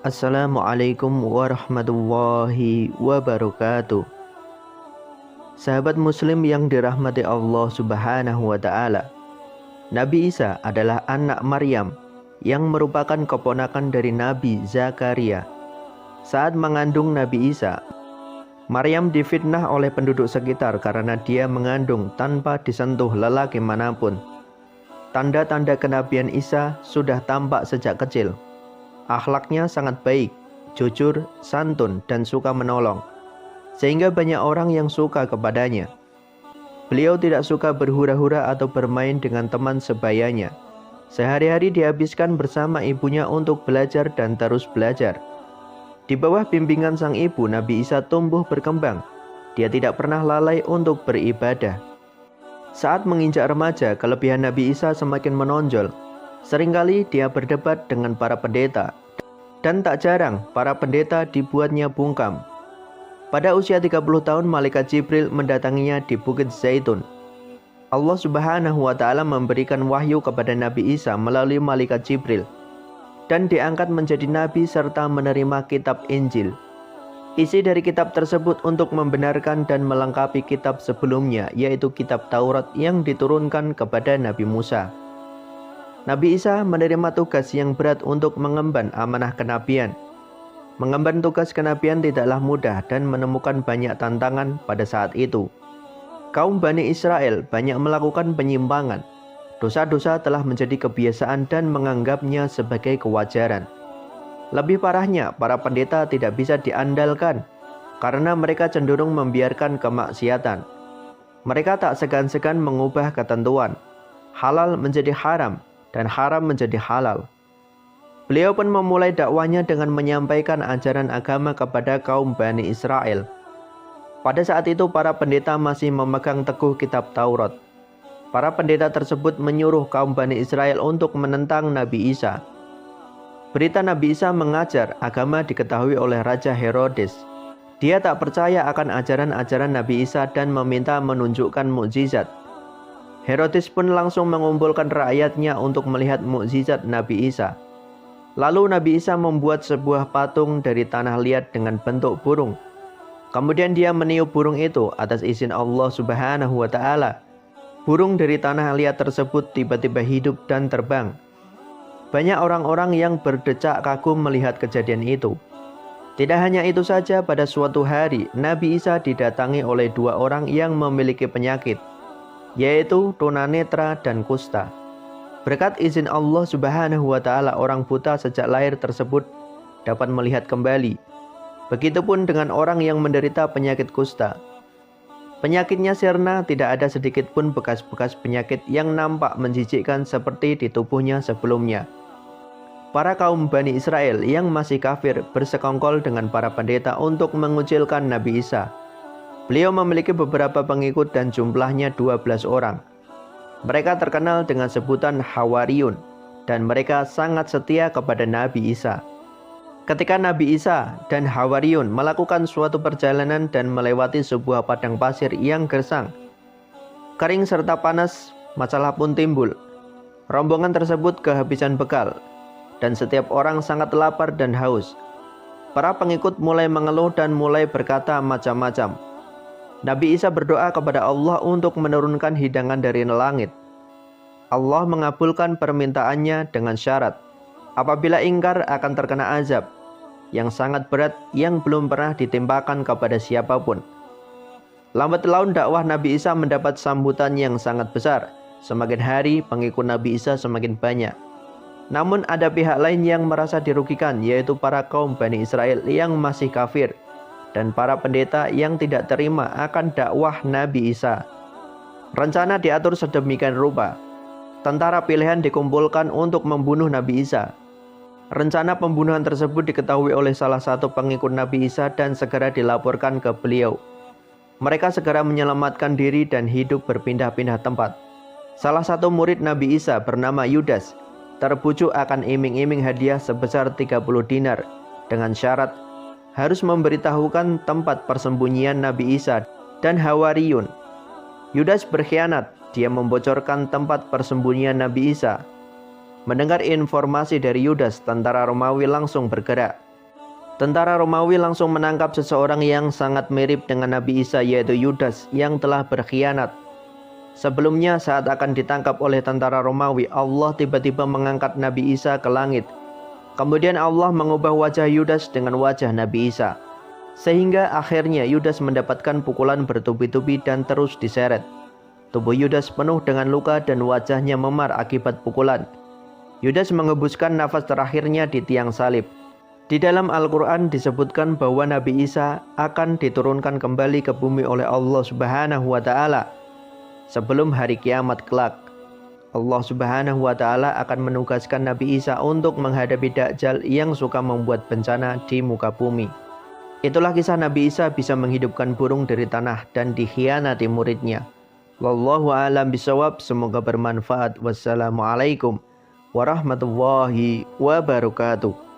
Assalamualaikum warahmatullahi wabarakatuh. Sahabat muslim yang dirahmati Allah subhanahu wa ta'ala, Nabi Isa adalah anak Maryam yang merupakan keponakan dari Nabi Zakaria. Saat mengandung Nabi Isa, Maryam difitnah oleh penduduk sekitar karena dia mengandung tanpa disentuh lelaki manapun. Tanda-tanda kenabian Isa sudah tampak sejak kecil. Akhlaknya sangat baik, jujur, santun, dan suka menolong, sehingga banyak orang yang suka kepadanya. Beliau tidak suka berhura-hura atau bermain dengan teman sebayanya. Sehari-hari dihabiskan bersama ibunya untuk belajar dan terus belajar. Di bawah bimbingan sang ibu, Nabi Isa tumbuh berkembang. Dia tidak pernah lalai untuk beribadah. Saat menginjak remaja, kelebihan Nabi Isa semakin menonjol. Seringkali dia berdebat dengan para pendeta, dan tak jarang para pendeta dibuatnya bungkam. Pada usia 30 tahun, malaikat Jibril mendatanginya di Bukit Zaitun. Allah subhanahu wa ta'ala memberikan wahyu kepada Nabi Isa melalui malaikat Jibril, dan diangkat menjadi nabi serta menerima kitab Injil. Isi dari kitab tersebut untuk membenarkan dan melengkapi kitab sebelumnya, yaitu kitab Taurat yang diturunkan kepada Nabi Musa. Nabi Isa menerima tugas yang berat untuk mengemban amanah kenabian. Mengemban tugas kenabian tidaklah mudah dan menemukan banyak tantangan pada saat itu. Kaum Bani Israel banyak melakukan penyimpangan. Dosa-dosa telah menjadi kebiasaan dan menganggapnya sebagai kewajaran. Lebih parahnya, para pendeta tidak bisa diandalkan karena mereka cenderung membiarkan kemaksiatan. Mereka tak segan-segan mengubah ketentuan. Halal menjadi haram dan haram menjadi halal. Beliau pun memulai dakwahnya dengan menyampaikan ajaran agama kepada kaum Bani Israel. Pada saat itu para pendeta masih memegang teguh kitab Taurat. Para pendeta tersebut menyuruh kaum Bani Israel untuk menentang Nabi Isa. Berita Nabi Isa mengajar agama diketahui oleh Raja Herodes. Dia tak percaya akan ajaran-ajaran Nabi Isa dan meminta menunjukkan mukjizat. Herodes pun langsung mengumpulkan rakyatnya untuk melihat mukjizat Nabi Isa. Lalu Nabi Isa membuat sebuah patung dari tanah liat dengan bentuk burung. Kemudian dia meniup burung itu atas izin Allah subhanahu wa ta'ala. Burung dari tanah liat tersebut tiba-tiba hidup dan terbang. Banyak orang-orang yang berdecak kagum melihat kejadian itu. Tidak hanya itu saja, pada suatu hari Nabi Isa didatangi oleh dua orang yang memiliki penyakit, yaitu tunanetra dan kusta. Berkat izin Allah subhanahu wa ta'ala, orang buta sejak lahir tersebut dapat melihat kembali. Begitupun dengan orang yang menderita penyakit kusta. Penyakitnya sirna, tidak ada sedikit pun bekas-bekas penyakit yang nampak menjijikkan seperti di tubuhnya sebelumnya. Para kaum Bani Israel yang masih kafir bersekongkol dengan para pendeta untuk mengucilkan Nabi Isa. Beliau memiliki beberapa pengikut dan jumlahnya 12 orang. Mereka terkenal dengan sebutan Hawariyun dan mereka sangat setia kepada Nabi Isa. Ketika Nabi Isa dan Hawariyun melakukan suatu perjalanan dan melewati sebuah padang pasir yang gersang, kering serta panas, masalah pun timbul. Rombongan tersebut kehabisan bekal dan setiap orang sangat lapar dan haus. Para pengikut mulai mengeluh dan mulai berkata macam-macam. Nabi Isa berdoa kepada Allah untuk menurunkan hidangan dari langit. Allah mengabulkan permintaannya dengan syarat, apabila ingkar akan terkena azab yang sangat berat yang belum pernah ditimpakan kepada siapapun. Lambat laun dakwah Nabi Isa mendapat sambutan yang sangat besar. Semakin hari pengikut Nabi Isa semakin banyak. Namun ada pihak lain yang merasa dirugikan, yaitu para kaum Bani Israel yang masih kafir dan para pendeta yang tidak terima akan dakwah Nabi Isa. Rencana diatur sedemikian rupa. Tentara pilihan dikumpulkan untuk membunuh Nabi Isa. Rencana pembunuhan tersebut diketahui oleh salah satu pengikut Nabi Isa dan segera dilaporkan ke beliau. Mereka segera menyelamatkan diri dan hidup berpindah-pindah tempat. Salah satu murid Nabi Isa bernama Yudas terbujuk akan iming-iming hadiah sebesar 30 dinar dengan syarat harus memberitahukan tempat persembunyian Nabi Isa dan Hawariyun. Yudas berkhianat, dia membocorkan tempat persembunyian Nabi Isa. Mendengar informasi dari Yudas, tentara Romawi langsung bergerak. Tentara Romawi langsung menangkap seseorang yang sangat mirip dengan Nabi Isa, yaitu Yudas yang telah berkhianat. Sebelumnya saat akan ditangkap oleh tentara Romawi, Allah tiba-tiba mengangkat Nabi Isa ke langit. Kemudian Allah mengubah wajah Yudas dengan wajah Nabi Isa. Sehingga akhirnya Yudas mendapatkan pukulan bertubi-tubi dan terus diseret. Tubuh Yudas penuh dengan luka dan wajahnya memar akibat pukulan. Yudas mengembuskan nafas terakhirnya di tiang salib. Di dalam Al-Quran disebutkan bahwa Nabi Isa akan diturunkan kembali ke bumi oleh Allah Subhanahu wa Ta'ala sebelum hari kiamat kelak. Allah Subhanahu wa Ta'ala akan menugaskan Nabi Isa untuk menghadapi Dajjal yang suka membuat bencana di muka bumi. Itulah kisah Nabi Isa bisa menghidupkan burung dari tanah dan dikhianati muridnya. Wallahu a'lam bishawab. Semoga bermanfaat. Wassalamualaikum warahmatullahi wabarakatuh.